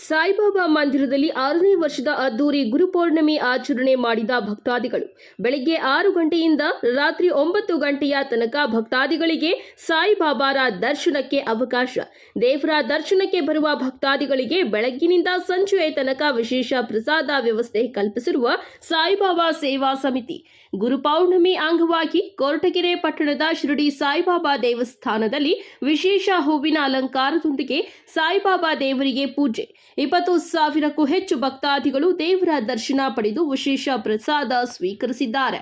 ಸಾಯಿಬಾಬಾ ಮಂದಿರದಲ್ಲಿ 6ನೇ ವರ್ಷದ ಅದ್ದೂರಿ ಗುರುಪೌರ್ಣಮಿ ಆಚರಣೆ ಮಾಡಿದ ಭಕ್ತಾದಿಗಳು ಬೆಳಗ್ಗೆ 6 ಗಂಟೆಯಿಂದ ರಾತ್ರಿ 9 ಗಂಟೆಯ ತನಕ ಭಕ್ತಾದಿಗಳಿಗೆ ಸಾಯಿಬಾಬಾರ ದರ್ಶನಕ್ಕೆ ಅವಕಾಶ. ದೇವರ ದರ್ಶನಕ್ಕೆ ಬರುವ ಭಕ್ತಾದಿಗಳಿಗೆ ಬೆಳಗ್ಗಿನಿಂದ ಸಂಜೆಯ ತನಕ ವಿಶೇಷ ಪ್ರಸಾದ ವ್ಯವಸ್ಥೆ ಕಲ್ಪಿಸಿರುವ ಸಾಯಿಬಾಬಾ ಸೇವಾ ಸಮಿತಿ ಗುರುಪೌರ್ಣಮಿ ಅಂಗವಾಗಿ ಕೊರಟಗೆರೆ ಪಟ್ಟಣದ ಶಿರಡಿ ಸಾಯಿಬಾಬಾ ದೇವಸ್ಥಾನದಲ್ಲಿ ವಿಶೇಷ ಹೂವಿನ ಅಲಂಕಾರದೊಂದಿಗೆ ಸಾಯಿಬಾಬಾ ದೇವರಿಗೆ ಪೂಜೆ. 20,000ಕ್ಕೂ ಹೆಚ್ಚು ಭಕ್ತಾದಿಗಳು ದೇವರ ದರ್ಶನ ಪಡೆದು ವಿಶೇಷ ಪ್ರಸಾದ ಸ್ವೀಕರಿಸಿದ್ದಾರೆ.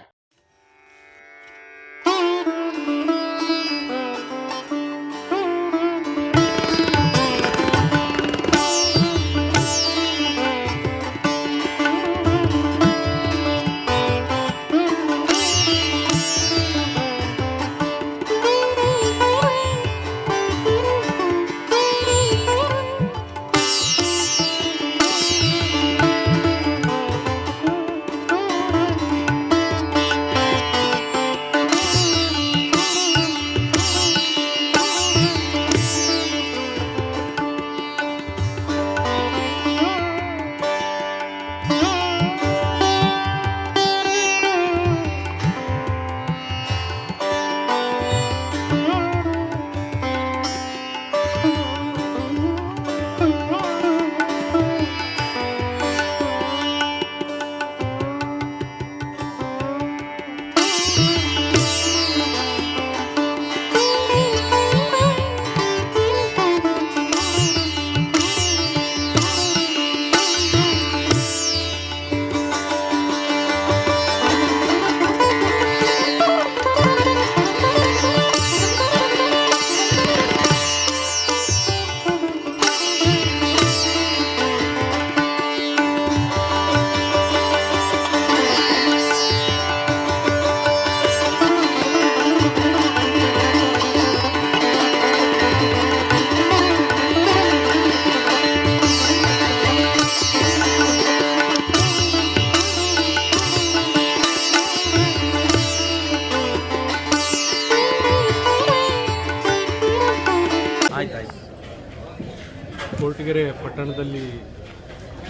ಕೊರಟಗೆರೆ ಪಟ್ಟಣದಲ್ಲಿ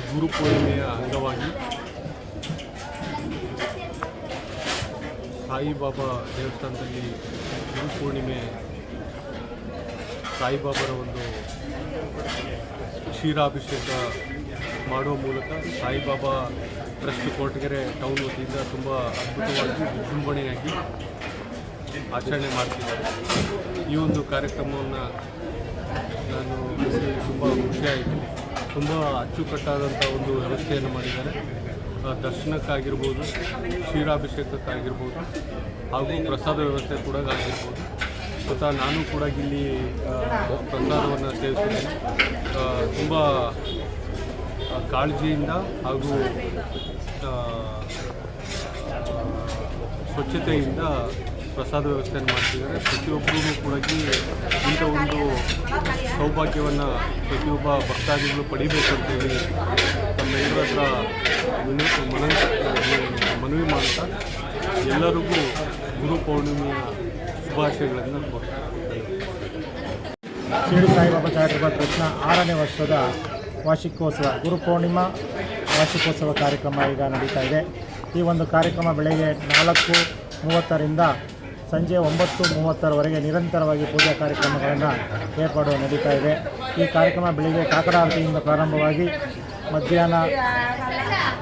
ಗುರುಪೂರ್ಣಿಮೆಯ ಅಂಗವಾಗಿ ಸಾಯಿಬಾಬಾ ದೇವಸ್ಥಾನದಲ್ಲಿ ಗುರುಪೂರ್ಣಿಮೆ ಸಾಯಿಬಾಬಾರ ಒಂದು ಕ್ಷೀರಾಭಿಷೇಕ ಮಾಡುವ ಮೂಲಕ ಸಾಯಿಬಾಬಾ ಟ್ರಸ್ಟ್ ಕೊರಟಗೆರೆ ಟೌನ್ ವತಿಯಿಂದ ತುಂಬ ಅದ್ಭುತವಾಗಿ ವಿಜೃಂಭಣೆಯಾಗಿ ಆಚರಣೆ ಮಾಡ್ತಿದ್ದಾರೆ. ಈ ಒಂದು ಕಾರ್ಯಕ್ರಮವನ್ನು ನಾನು ತುಂಬ ಖುಷಿಯಾಯಿತು. ತುಂಬ ಅಚ್ಚುಕಟ್ಟಾದಂಥ ಒಂದು ವ್ಯವಸ್ಥೆಯನ್ನು ಮಾಡಿದ್ದಾರೆ. ದರ್ಶನಕ್ಕಾಗಿರ್ಬೋದು, ಕ್ಷೀರಾಭಿಷೇಕಕ್ಕಾಗಿರ್ಬೋದು ಹಾಗೂ ಪ್ರಸಾದ ವ್ಯವಸ್ಥೆ ಕೂಡ ಆಗಿರ್ಬೋದು. ಸ್ವತಃ ನಾನು ಕೂಡ ಇಲ್ಲಿ ಪ್ರಸಾದವನ್ನು ಸೇವಿಸಿದ್ದೇನೆ. ತುಂಬ ಕಾಳಜಿಯಿಂದ ಹಾಗೂ ಸ್ವಚ್ಛತೆಯಿಂದ ಪ್ರಸಾದ ವ್ಯವಸ್ಥೆಯನ್ನು ಮಾಡ್ತಿದ್ದಾರೆ. ಪ್ರತಿಯೊಬ್ಬರೂ ಕೂಡ ಇಂಥ ಒಂದು ಸೌಭಾಗ್ಯವನ್ನು ಪ್ರತಿಯೊಬ್ಬ ಭಕ್ತಾದಿಗಳು ಪಡಿಬೇಕಂತೇಳಿ ತಮ್ಮೆಲ್ಲರ ಹತ್ರ ಮನವಿ ಮಾಡ್ತಾ ಎಲ್ಲರಿಗೂ ಗುರುಪೌರ್ಣಿಮೆಯ ಶುಭಾಶಯಗಳನ್ನು ಕೋರ್ತಾರೆ. ಶಿರಡಿ ಸಾಯಿಬಾಬಾ ಚಾರಿಟಬಲ್ ಟ್ರಸ್ಟ್ನ 6ನೇ ವರ್ಷದ ವಾರ್ಷಿಕೋತ್ಸವ ಗುರುಪೌರ್ಣಿಮಾ ವಾರ್ಷಿಕೋತ್ಸವ ಕಾರ್ಯಕ್ರಮ ಈಗ ನಡೀತಾ ಇದೆ. ಈ ಒಂದು ಕಾರ್ಯಕ್ರಮ ಬೆಳಗ್ಗೆ 4:30ರಿಂದ ಸಂಜೆ 9:30ವರೆಗೆ ನಿರಂತರವಾಗಿ ಪೂಜಾ ಕಾರ್ಯಕ್ರಮಗಳನ್ನು ಏರ್ಪಾಡು ನಡೀತಾ ಇದೆ. ಈ ಕಾರ್ಯಕ್ರಮ ಬೆಳಿಗ್ಗೆ ಕಾಕಡ ಆರತಿಯಿಂದ ಪ್ರಾರಂಭವಾಗಿ ಮಧ್ಯಾಹ್ನ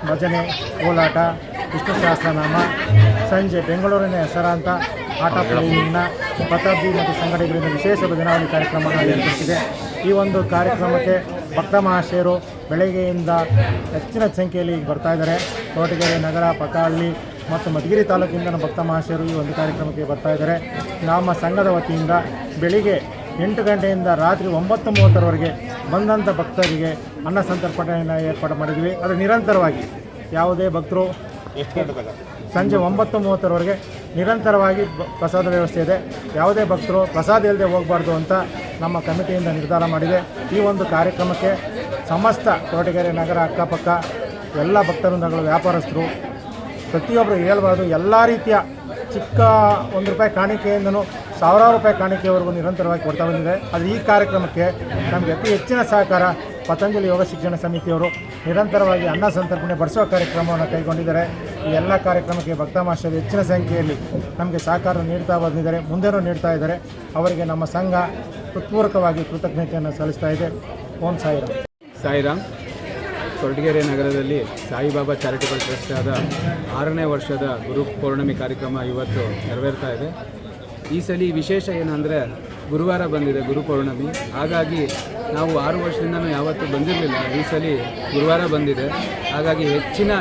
ಭಜನೆ, ಕೋಲಾಟ, ವಿಷ್ಣು ಸಹಸ್ರನಾಮ, ಸಂಜೆ ಬೆಂಗಳೂರಿನ ಹೆಸರಾಂತ ಆಟ ಪ್ಲೇಯಿಂಗ್ನ ಪ್ರತಾಪ್ಜಿ ಮತ್ತು ಸಂಘಟನೆಗಳಿಂದ ವಿಶೇಷ ಭಜನಾವಳಿ ಕಾರ್ಯಕ್ರಮವನ್ನು ಏರ್ಪಡಿಸಿದೆ. ಈ ಒಂದು ಕಾರ್ಯಕ್ರಮಕ್ಕೆ ಭಕ್ತ ಮಹಾಶಯರು ಬೆಳಗ್ಗೆಯಿಂದ ಹೆಚ್ಚಿನ ಸಂಖ್ಯೆಯಲ್ಲಿ ಬರ್ತಾ ಇದ್ದಾರೆ. ಕೊರಟಗೆರೆ ನಗರ, ಪಕಾಹಳ್ಳಿ ಮತ್ತು ಮಧುಗಿರಿ ತಾಲೂಕಿನಿಂದ ಭಕ್ತ ಮಹಾಶಯರು ಈ ಒಂದು ಕಾರ್ಯಕ್ರಮಕ್ಕೆ ಬರ್ತಾ ಇದ್ದಾರೆ. ನಮ್ಮ ಸಂಘದ ವತಿಯಿಂದ ಬೆಳಿಗ್ಗೆ 8 ಗಂಟೆಯಿಂದ ರಾತ್ರಿ 9:30ವರೆಗೆ ಬಂದಂಥ ಭಕ್ತರಿಗೆ ಅನ್ನ ಸಂತರ್ಪಣೆಯನ್ನು ಏರ್ಪಾಡು ಮಾಡಿದ್ವಿ. ಅದು ನಿರಂತರವಾಗಿ ಯಾವುದೇ ಭಕ್ತರು ಸಂಜೆ 9:30ವರೆಗೆ ನಿರಂತರವಾಗಿ ಪ್ರಸಾದ ವ್ಯವಸ್ಥೆ ಇದೆ. ಯಾವುದೇ ಭಕ್ತರು ಪ್ರಸಾದ ಇಲ್ಲದೆ ಹೋಗಬಾರ್ದು ಅಂತ ನಮ್ಮ ಕಮಿಟಿಯಿಂದ ನಿರ್ಧಾರ ಮಾಡಿದೆ. ಈ ಒಂದು ಕಾರ್ಯಕ್ರಮಕ್ಕೆ ಸಮಸ್ತ ಕೊರಟಗೆರೆ ನಗರ ಅಕ್ಕಪಕ್ಕ ಎಲ್ಲ ಭಕ್ತವೃಂದಗಳು, ವ್ಯಾಪಾರಸ್ಥರು ಪ್ರತಿಯೊಬ್ಬರು ಹೇಳ್ಬಾರ್ದು, ಎಲ್ಲ ರೀತಿಯ ಚಿಕ್ಕ ₹1 ಕಾಣಿಕೆಯಿಂದನೂ ಸಾವಿರಾರು ರೂಪಾಯಿ ಕಾಣಿಕೆಯವರೆಗೂ ನಿರಂತರವಾಗಿ ಕೊಡ್ತಾ ಬಂದಿದೆ. ಅದು ಈ ಕಾರ್ಯಕ್ರಮಕ್ಕೆ ನಮಗೆ ಅತಿ ಹೆಚ್ಚಿನ ಸಹಕಾರ ಪತಂಜಲಿ ಯೋಗ ಶಿಕ್ಷಣ ಸಮಿತಿಯವರು ನಿರಂತರವಾಗಿ ಅನ್ನ ಸಂತರ್ಪಣೆ ಬಡಿಸುವ ಕಾರ್ಯಕ್ರಮವನ್ನು ಕೈಗೊಂಡಿದ್ದಾರೆ. ಈ ಎಲ್ಲ ಕಾರ್ಯಕ್ರಮಕ್ಕೆ ಭಕ್ತಮಾಶರು ಹೆಚ್ಚಿನ ಸಂಖ್ಯೆಯಲ್ಲಿ ನಮಗೆ ಸಹಕಾರ ನೀಡ್ತಾ ಬಂದಿದ್ದಾರೆ, ಮುಂದೆನೂ ನೀಡ್ತಾ ಇದ್ದಾರೆ. ಅವರಿಗೆ ನಮ್ಮ ಸಂಘ ಹೃತ್ಪೂರ್ವಕವಾಗಿ ಕೃತಜ್ಞತೆಯನ್ನು ಸಲ್ಲಿಸ್ತಾ ಇದೆ. ಓಂ ಸಾಯಿರಾಮ್. ಸಾಯಿರಾಮ್. ಕೊರಟಗೆರೆ ನಗರದಲ್ಲಿ ಸಾಯಿಬಾಬಾ ಚಾರಿಟಬಲ್ ಟ್ರಸ್ಟ್ ಆದ 6ನೇ ವರ್ಷದ ಗುರು ಪೌರ್ಣಮಿ ಕಾರ್ಯಕ್ರಮ ಇವತ್ತು ನೆರವೇರ್ತಾ ಇದೆ. ಈ ಸಲ ವಿಶೇಷ ಏನಂದರೆ ಗುರುವಾರ ಬಂದಿದೆ ಗುರು ಪೌರ್ಣಮಿ. ಹಾಗಾಗಿ ನಾವು 6 ವರ್ಷದಿಂದನೂ ಯಾವತ್ತೂ ಬಂದಿರಲಿಲ್ಲ. ಈ ಸಲ ಗುರುವಾರ ಬಂದಿದೆ. ಹಾಗಾಗಿ ಹೆಚ್ಚಿನ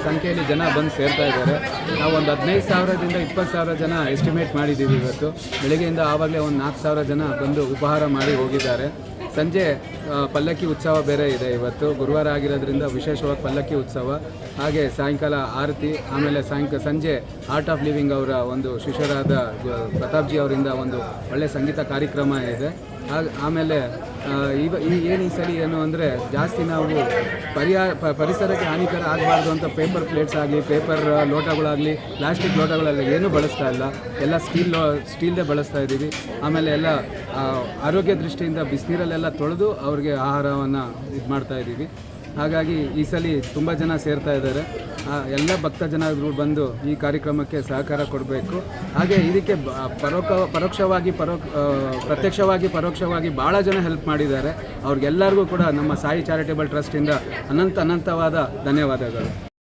ಸಂಖ್ಯೆಯಲ್ಲಿ ಜನ ಬಂದು ಸೇರ್ತಾ ಇದ್ದಾರೆ. ನಾವು ಒಂದು 15,000ದಿಂದ 20,000 ಜನ ಎಸ್ಟಿಮೇಟ್ ಮಾಡಿದ್ದೀವಿ. ಇವತ್ತು ಬೆಳಗ್ಗೆಯಿಂದ ಆವಾಗಲೇ ಒಂದು 4,000 ಜನ ಬಂದು ಉಪಹಾರ ಮಾಡಿ ಹೋಗಿದ್ದಾರೆ. ಸಂಜೆ ಪಲ್ಲಕ್ಕಿ ಉತ್ಸವ ಬೇರೆ ಇದೆ. ಇವತ್ತು ಗುರುವಾರ ಆಗಿರೋದ್ರಿಂದ ವಿಶೇಷವಾಗಿ ಪಲ್ಲಕ್ಕಿ ಉತ್ಸವ, ಹಾಗೆ ಸಾಯಂಕಾಲ ಆರತಿ, ಆಮೇಲೆ ಸಂಜೆ ಆರ್ಟ್ ಆಫ್ ಲಿವಿಂಗ್ ಅವರ ಒಂದು ಶಿಷ್ಯರಾದ ಪ್ರತಾಪ್ಜಿ ಅವರಿಂದ ಒಂದು ಒಳ್ಳೆಯ ಸಂಗೀತ ಕಾರ್ಯಕ್ರಮ ಇದೆ. ಆಮೇಲೆ ಈ ಸಲ ಏನು ಅಂದರೆ ಜಾಸ್ತಿ ನಾವು ಪರಿಸರಕ್ಕೆ ಹಾನಿಕರ ಆಗಬಾರ್ದು ಅಂತ ಪೇಪರ್ ಪ್ಲೇಟ್ಸ್ ಆಗಲಿ, ಪೇಪರ್ ಲೋಟಗಳಾಗಲಿ, ಪ್ಲಾಸ್ಟಿಕ್ ಲೋಟಗಳಾಗಲಿ ಏನೂ ಬಳಸ್ತಾ ಇಲ್ಲ. ಎಲ್ಲ ಸ್ಟೀಲ್ದೇ ಬಳಸ್ತಾ ಇದ್ದೀವಿ. ಆಮೇಲೆ ಎಲ್ಲ ಆರೋಗ್ಯ ದೃಷ್ಟಿಯಿಂದ ಬಿಸಿನೀರಲ್ಲೆಲ್ಲ ತೊಳೆದು ಅವ್ರಿಗೆ ಆಹಾರವನ್ನು ಇದು ಮಾಡ್ತಾ ಇದ್ದೀವಿ. ಹಾಗಾಗಿ ಈ ಸಲ ತುಂಬ ಜನ ಸೇರ್ತಾ ಇದ್ದಾರೆ. ಎಲ್ಲ ಭಕ್ತ ಜನರು ಬಂದು ಈ ಕಾರ್ಯಕ್ರಮಕ್ಕೆ ಸಹಕಾರ ಕೊಡಬೇಕು. ಹಾಗೆ ಇದಕ್ಕೆ ಪ್ರತ್ಯಕ್ಷವಾಗಿ ಪರೋಕ್ಷವಾಗಿ ಭಾಳ ಜನ ಹೆಲ್ಪ್ ಮಾಡಿದ್ದಾರೆ. ಅವ್ರಿಗೆಲ್ಲರಿಗೂ ಕೂಡ ನಮ್ಮ ಸಾಯಿ ಚಾರಿಟೇಬಲ್ ಟ್ರಸ್ಟಿಂದ ಅನಂತವಾದ ಧನ್ಯವಾದಗಳು.